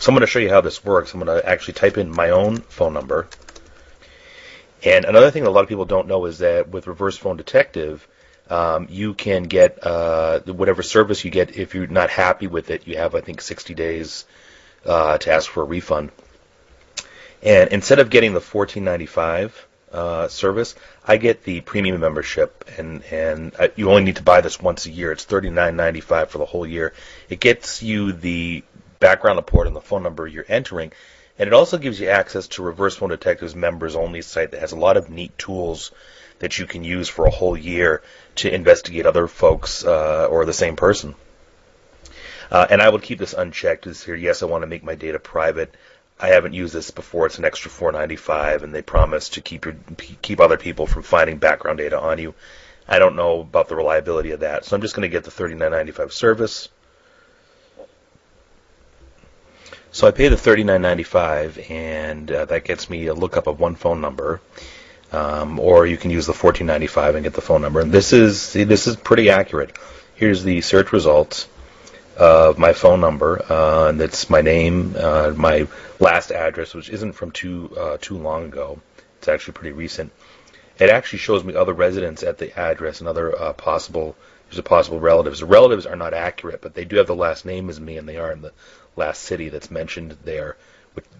So I'm going to show you how this works. I'm going to actually type in my own phone number. And another thing that a lot of people don't know is that with Reverse Phone Detective, you can get whatever service you get. If you're not happy with it, you have, I think, 60 days to ask for a refund. And instead of getting the $14.95 service, I get the premium membership, and you only need to buy this once a year. It's $39.95 for the whole year. It gets you the background report and the phone number you're entering, and it also gives you access to Reverse Phone Detective's members-only site that has a lot of neat tools that you can use for a whole year to investigate other folks or the same person. And I would keep this unchecked. It's here, yes, I want to make my data private. I haven't used this before. It's an extra $4.95, and they promise to keep other people from finding background data on you. I don't know about the reliability of that, so I'm just going to get the $39.95 service. So I pay the $39.95, and that gets me a lookup of one phone number. Or you can use the $14.95 and get the phone number. And this is pretty accurate. Here's the search results of my phone number, and it's my name, my last address, which isn't from too long ago. It's actually pretty recent. It actually shows me other residents at the address and other possible relatives. The relatives are not accurate, but they do have the last name as me, and they are in the last city that's mentioned there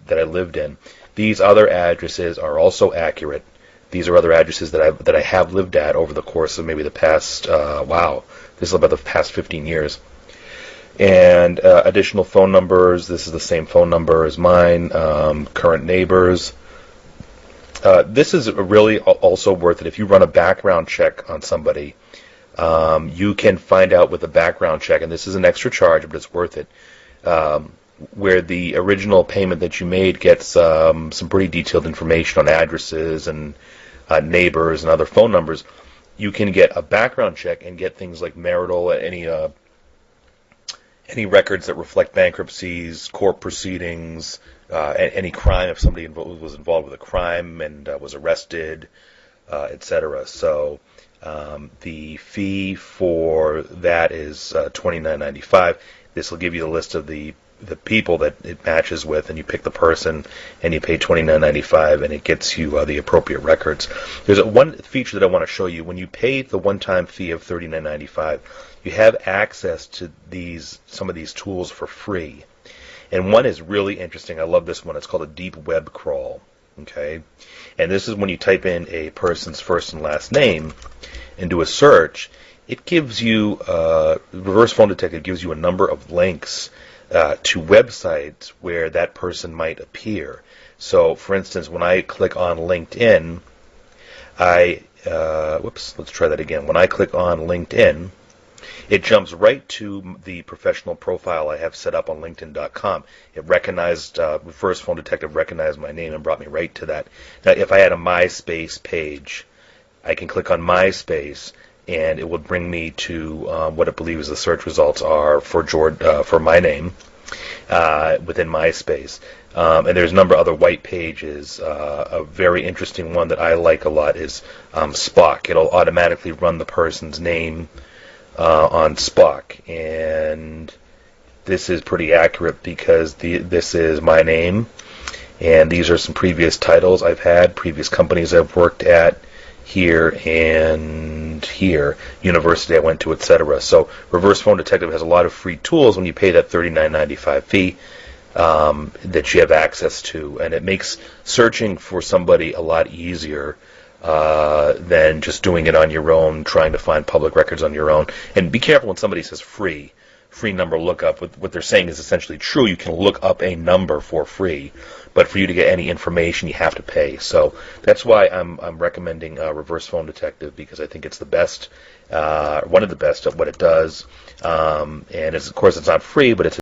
that I lived in. These other addresses are also accurate. These are other addresses that I have lived at over the course of maybe the past, this is about the past 15 years. And additional phone numbers. This is the same phone number as mine. Current neighbors. This is really also worth it. If you run a background check on somebody, you can find out with a background check, and this is an extra charge, but it's worth it, where the original payment that you made gets some pretty detailed information on addresses and neighbors and other phone numbers. You can get a background check and get things like marital, any records that reflect bankruptcies, court proceedings, any crime, if somebody was involved with a crime and was arrested, etc. So the fee for that is $29.95. This will give you the list of the people that it matches with, and you pick the person, and you pay $29.95, and it gets you the appropriate records. There's one feature that I want to show you. When you pay the one-time fee of $39.95, you have access to some of these tools for free. And one is really interesting. I love this one. It's called a deep web crawl. Okay, and this is when you type in a person's first and last name and do a search. It gives you Reverse Phone Detective gives you a number of links to websites where that person might appear. So, for instance, when I click on LinkedIn, let's try that again. When I click on LinkedIn, it jumps right to the professional profile I have set up on LinkedIn.com. It recognized, Reverse Phone Detective recognized my name and brought me right to that. Now, if I had a MySpace page, I can click on MySpace, and it would bring me to what it believes the search results are for my name within MySpace. And there's a number of other white pages. A very interesting one that I like a lot is Spock. It'll automatically run the person's name on Spock, and this is pretty accurate because this is my name, and these are some previous titles I've had, previous companies I've worked at, here and here, university I went to, etc. So Reverse Phone Detective has a lot of free tools when you pay that $39.95 fee that you have access to, and it makes searching for somebody a lot easier than just doing it on your own, trying to find public records on your own. And be careful when somebody says free number lookup. What they're saying is essentially true. You can look up a number for free, but for you to get any information, you have to pay. So that's why I'm recommending Reverse Phone Detective, because I think it's the best, one of the best at what it does. And of course, it's not free, but it's